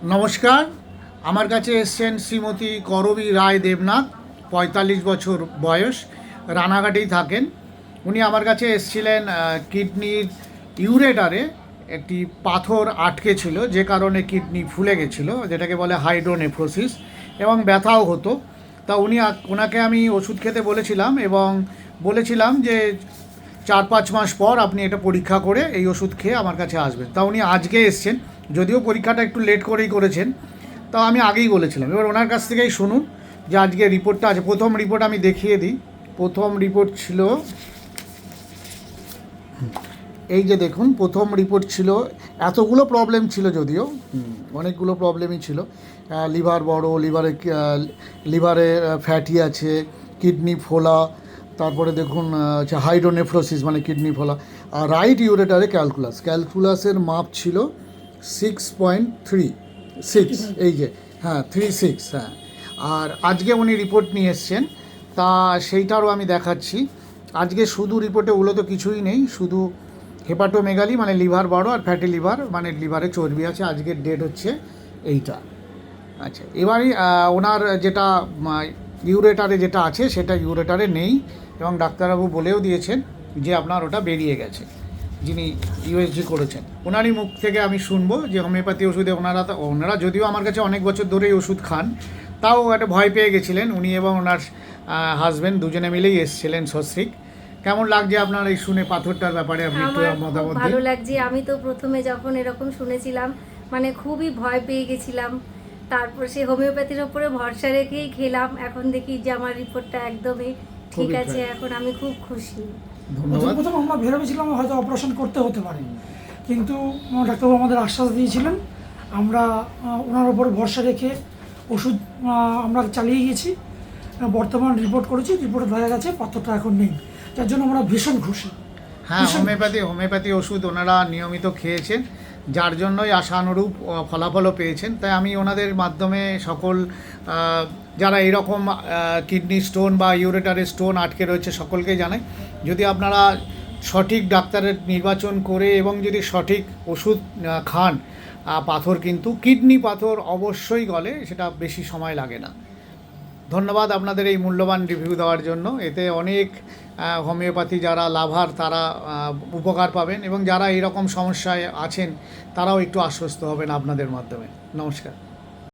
নমস্কার। আমার কাছে এসছেন শ্রীমতী করবী রায় দেবনাথ, ৪৫ বছর বয়স, রানাঘাটেই থাকেন। উনি আমার কাছে এসছিলেন কিডনির ইউরেটারে একটি পাথর আটকে ছিল, যে কারণে কিডনি ফুলে গেছিলো, যেটাকে বলে হাইড্রোনেফ্রোসিস, এবং ব্যথাও হতো। তা ওনাকে আমি ওষুধ খেতে বলেছিলাম এবং বলেছিলাম যে ৪-৫ মাস পর আপনি এটা পরীক্ষা করে এই ওষুধ খেয়ে আমার কাছে আসবেন। তা উনি আজকে এসছেন, যদিও পরীক্ষাটা একটু লেট করেই করেছেন। তা আমি আগেই বলেছিলাম, এবার ওনার কাছ থেকেই শুনুন যে আজকে রিপোর্টটা আছে। প্রথম রিপোর্ট আমি দেখিয়ে দিই। প্রথম রিপোর্ট ছিল এই যে দেখুন, প্রথম রিপোর্ট ছিল, এতগুলো প্রবলেম ছিল, যদিও অনেকগুলো প্রবলেমই ছিল। লিভার বড়, লিভারে ফ্যাটি আছে, কিডনি ফোলা, তারপরে দেখুন হাইড্রোনেফ্রোসিস মানে কিডনি ফোলা, আর রাইট ইউরেটারে ক্যালকুলাসের মাপ ছিল 6.36, এই যে, হ্যাঁ 36, হ্যাঁ। আর আজকে উনি রিপোর্ট নিয়ে এসছেন, তা সেইটারও আমি দেখাচ্ছি। আজকে শুধু রিপোর্টে ওগুলো তো কিছুই নেই, শুধু হেপাটোমেগালি মানে লিভার বড়, আর ফ্যাটি লিভার মানে লিভারে চর্বি আছে। আজকের ডেট হচ্ছে এইটা। আচ্ছা, এবারই ওনার যেটা ইউরেটারে যেটা আছে সেটা ইউরেটারে নেই, এবং ডাক্তারবাবু বলেও দিয়েছেন যে আপনার ওটা বেরিয়ে গেছে, যিনি ইউএসজি করেছেন। ওনারই মুখ থেকে আমি শুনবো যে হোমিওপ্যাথি ওষুধে ওনারা যদিও আমার কাছে অনেক বছর ধরেই ওষুধ খান, তাও একটা ভয় পেয়ে গেছিলেন। উনি এবং ওনার হাজব্যান্ড দুজনে মিলেই এসেছিলেন সস্ত্রীক। কেমন লাগছে আপনার এই শুনে পাথরটার ব্যাপারে? আপনি একটু মতামত দিন। ভালো লাগছে। আমি তো প্রথমে যখন এরকম শুনেছিলাম মানে খুবই ভয় পেয়ে গেছিলাম, তারপর সে হোমিওপ্যাথির ওপরে ভরসা রেখেই খেলাম। এখন দেখি যে আমার রিপোর্টটা একদমই ঠিক আছে, এখন আমি খুব খুশি। ধন্যবাদ। প্রথম আমরা ভেবেছিলাম হয়তো অপারেশন করতে হতে পারে, কিন্তু ডাক্তারবাবু আমাদের আশ্বাস দিয়েছিলেন। আমরা ওনার উপর ভরসা রেখে ওষুধ আমরা চালিয়ে গেছি। বর্তমান রিপোর্ট করেছি, রিপোর্টে দেখা গেছে পাথরটা এখন নেই, যার জন্য আমরা ভীষণ খুশি। হ্যাঁ, হোমিওপ্যাথি ওষুধ ওনারা নিয়মিত খেয়েছেন, যার জন্যই আশানুরূপ ফলাফলও পেয়েছেন। তাই আমি ওনাদের মাধ্যমে সকল যারা এরকম কিডনি স্টোন বা ইউরেটারে স্টোন আটকে রয়েছে সকলকেই জানাই, যদি আপনারা সঠিক ডাক্তারের নির্বাচন করে এবং যদি সঠিক ওষুধ খান, পাথর কিন্তু কিডনি পাথর অবশ্যই গলে, সেটা বেশি সময় লাগে না। ধন্যবাদ আপনাদের এই মূল্যবান রিভিউ দেওয়ার জন্য। এতে অনেক হোমিওপ্যাথি যারা লাভার তারা উপকার পাবেন, এবং যারা এইরকম সমস্যায় আছেন তারাও একটু আশ্বস্ত হবেন আপনাদের মাধ্যমে। নমস্কার।